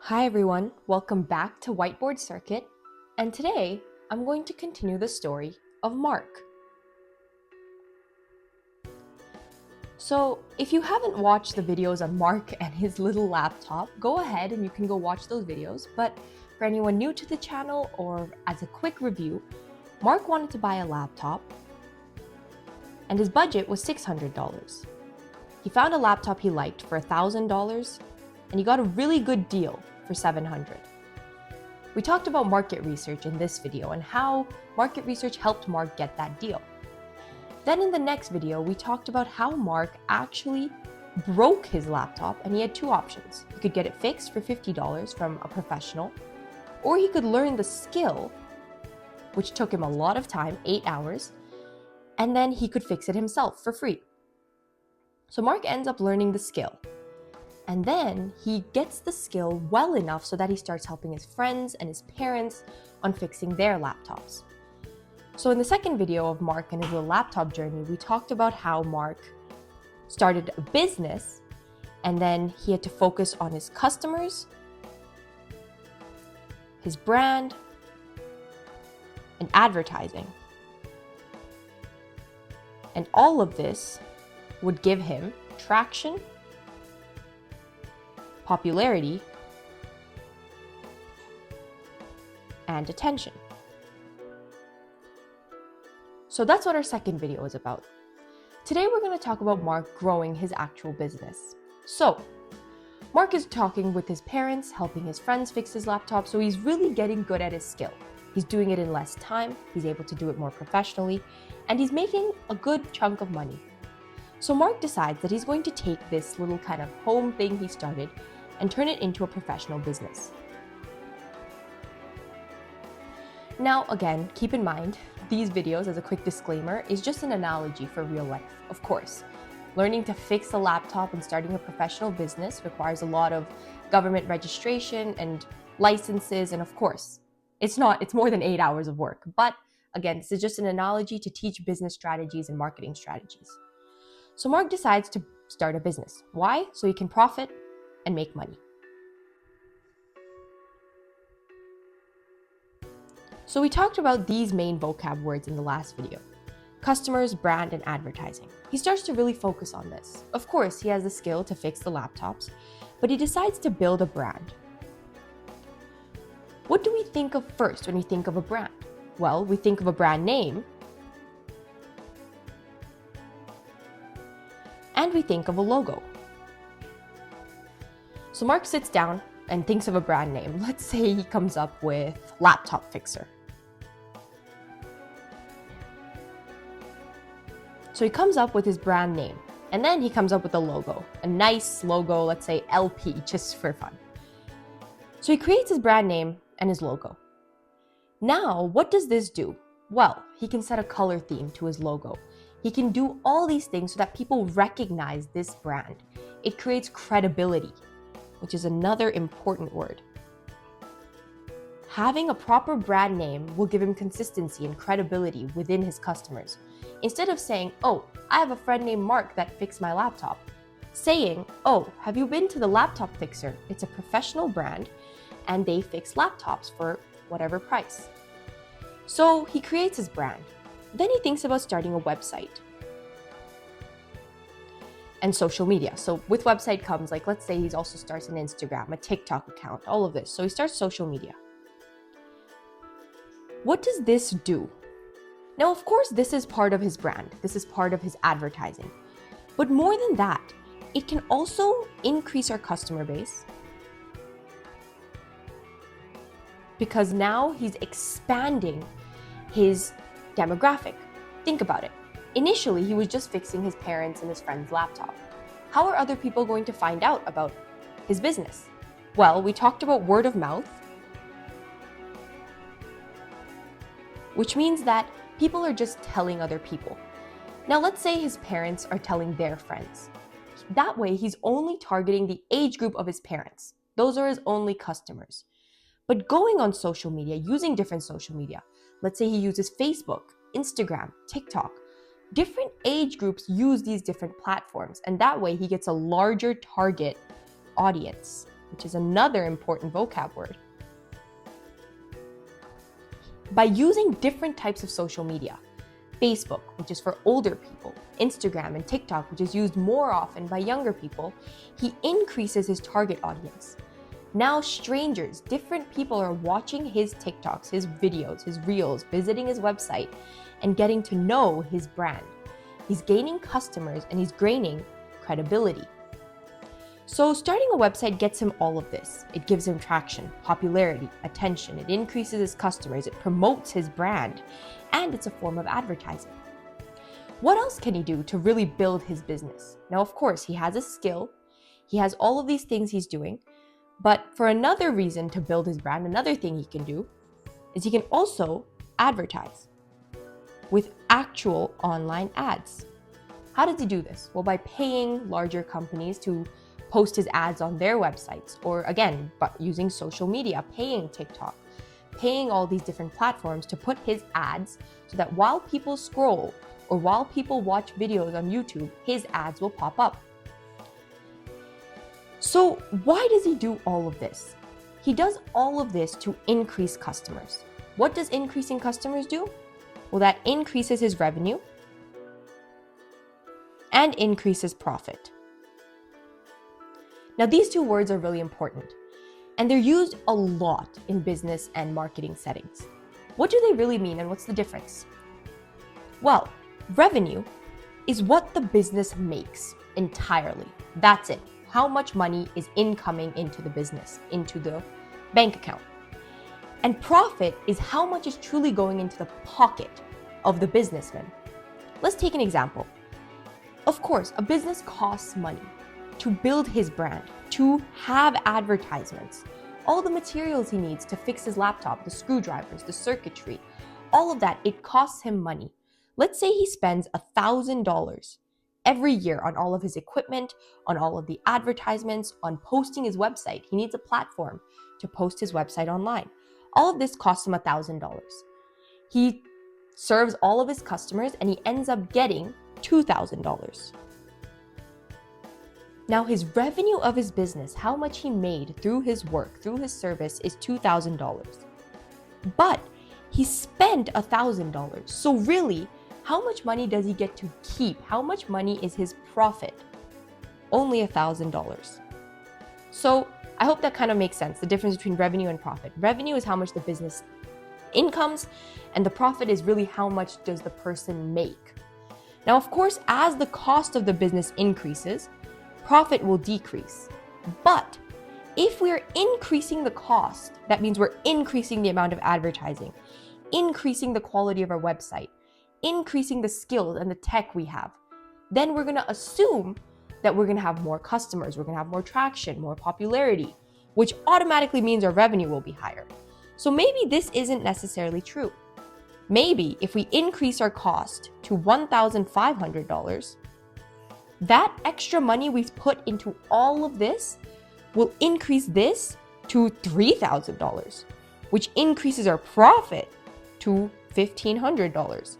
Hi everyone, welcome back to Whiteboard Circuit, and today I'm going to continue the story of Mark. So if you haven't watched the videos on Mark and his little laptop, go ahead and you can go watch those videos, but for anyone new to the channel or as a quick review, Mark wanted to buy a laptop and his budget was $600. He found a laptop he liked for $1,000 and he got a really good deal for $700. We talked about market research in this video and how market research helped Mark get that deal. Then in the next video, we talked about how Mark actually broke his laptop and he had two options. He could get it fixed for $50 from a professional, or he could learn the skill, which took him a lot of time, 8 hours, and then he could fix it himself for free. So Mark ends up learning the skill. And then he gets the skill well enough so that he starts helping his friends and his parents on fixing their laptops. So in the second video of Mark and his little laptop journey, we talked about how Mark started a business and then he had to focus on his customers, his brand, and advertising. And all of this would give him traction, popularity, and attention. So that's what our second video is about. Today we're going to talk about Mark growing his actual business. So Mark is talking with his parents, helping his friends fix his laptop, so he's really getting good at his skill. He's doing it in less time, he's able to do it more professionally, and he's making a good chunk of money. So Mark decides that he's going to take this little kind of home thing he started and turn it into a professional business. Now, again, keep in mind, these videos, as a quick disclaimer, is just an analogy for real life, of course. Learning to fix a laptop and starting a professional business requires a lot of government registration and licenses, and of course, it's more than 8 hours of work. But again, this is just an analogy to teach business strategies and marketing strategies. So Mark decides to start a business. Why? So he can profit and make money. So we talked about these main vocab words in the last video: customers, brand, and advertising. He starts to really focus on this. Of course, he has the skill to fix the laptops, but he decides to build a brand. What do we think of first when we think of a brand? Well, we think of a brand name, and we think of a logo. So Mark sits down and thinks of a brand name. Let's say he comes up with Laptop Fixer. So he comes up with his brand name, and then he comes up with a logo, a nice logo, let's say LP, just for fun. So he creates his brand name and his logo. Now, what does this do? Well, he can set a color theme to his logo. He can do all these things so that people recognize this brand. It creates credibility, which is another important word. Having a proper brand name will give him consistency and credibility within his customers. Instead of saying, "Oh, I have a friend named Mark that fixed my laptop," saying, "Oh, have you been to the Laptop Fixer? It's a professional brand and they fix laptops for whatever price." So he creates his brand. Then he thinks about starting a website and social media. So with website comes, like, let's say he also starts an Instagram, a TikTok account, all of this. So he starts social media. What does this do? Now, of course, this is part of his brand. This is part of his advertising. But more than that, it can also increase our customer base, because now he's expanding his demographic. Think about it. Initially, he was just fixing his parents' and his friend's laptop. How are other people going to find out about his business? Well, we talked about word of mouth, which means that people are just telling other people. Now, let's say his parents are telling their friends. That way, he's only targeting the age group of his parents. Those are his only customers. But going on social media, using different social media, let's say he uses Facebook, Instagram, TikTok, different age groups use these different platforms, and that way he gets a larger target audience. which is another important vocab word. By using different types of social media, Facebook, which is for older people, Instagram and TikTok, which is used more often by younger people, he increases his target audience. Now strangers, different people are watching his TikToks, his videos, his reels, visiting his website, and getting to know his brand. He's gaining customers and he's gaining credibility. So starting a website gets him all of this. It gives him traction, popularity, attention, it increases his customers, it promotes his brand, and it's a form of advertising. What else can he do to really build his business? Now, of course, he has a skill, he has all of these things he's doing, but for another reason to build his brand, another thing he can do is he can also advertise with actual online ads. How does he do this? Well, by paying larger companies to post his ads on their websites, or again, but using social media, paying TikTok, paying all these different platforms to put his ads so that while people scroll or while people watch videos on YouTube, his ads will pop up. So why does he do all of this? He does all of this to increase customers. What does increasing customers do? Well, that increases his revenue and increases profit. Now, these two words are really important, and they're used a lot in business and marketing settings. What do they really mean, and what's the difference? Well, revenue is what the business makes entirely. That's it. How much money is incoming into the business, into the bank account. And profit is how much is truly going into the pocket of the businessman. Let's take an example. Of course, a business costs money to build his brand, to have advertisements, all the materials he needs to fix his laptop, the screwdrivers, the circuitry, all of that, it costs him money. Let's say he spends $1,000 every year on all of his equipment, on all of the advertisements, on posting his website. He needs a platform to post his website online. All of this costs him $1,000. He serves all of his customers and he ends up getting $2,000. Now, his revenue of his business, how much he made through his work, through his service, is $2,000. But he spent $1,000. So really, how much money does he get to keep? How much money is his profit? Only $1,000. So I hope that kind of makes sense, the difference between revenue and profit. Revenue is how much the business incomes, and the profit is really how much does the person make. Now, of course, as the cost of the business increases, profit will decrease. But if we're increasing the cost, that means we're increasing the amount of advertising, increasing the quality of our website, increasing the skills and the tech we have, then we're going to assume that we're going to have more customers, we're going to have more traction, more popularity, which automatically means our revenue will be higher. So maybe this isn't necessarily true. Maybe if we increase our cost to $1,500, that extra money we've put into all of this will increase this to $3,000, which increases our profit to $1,500.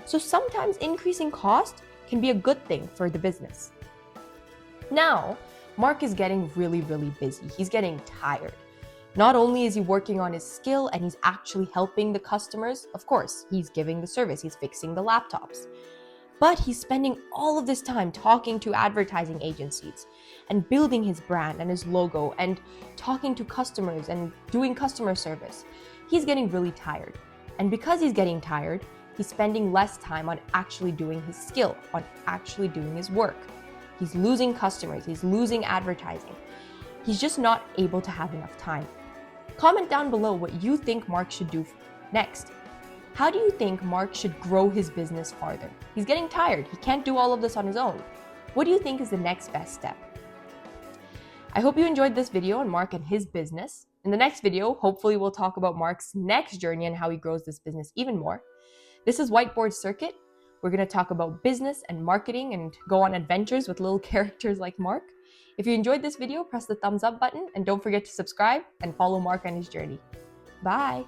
So sometimes increasing cost can be a good thing for the business. Now, Mark is getting really, really busy. He's getting tired. Not only is he working on his skill and he's actually helping the customers, of course, he's giving the service, he's fixing the laptops, but he's spending all of this time talking to advertising agencies and building his brand and his logo and talking to customers and doing customer service. He's getting really tired. And because he's getting tired, he's spending less time on actually doing his skill, on actually doing his work. He's losing customers, he's losing advertising. He's just not able to have enough time. Comment down below what you think Mark should do next. How do you think Mark should grow his business farther? He's getting tired. He can't do all of this on his own. What do you think is the next best step? I hope you enjoyed this video on Mark and his business. In the next video, hopefully we'll talk about Mark's next journey and how he grows this business even more. This is Whiteboard Circuit. We're going to talk about business and marketing and go on adventures with little characters like Mark. If you enjoyed this video, press the thumbs up button and don't forget to subscribe and follow Mark on his journey. Bye!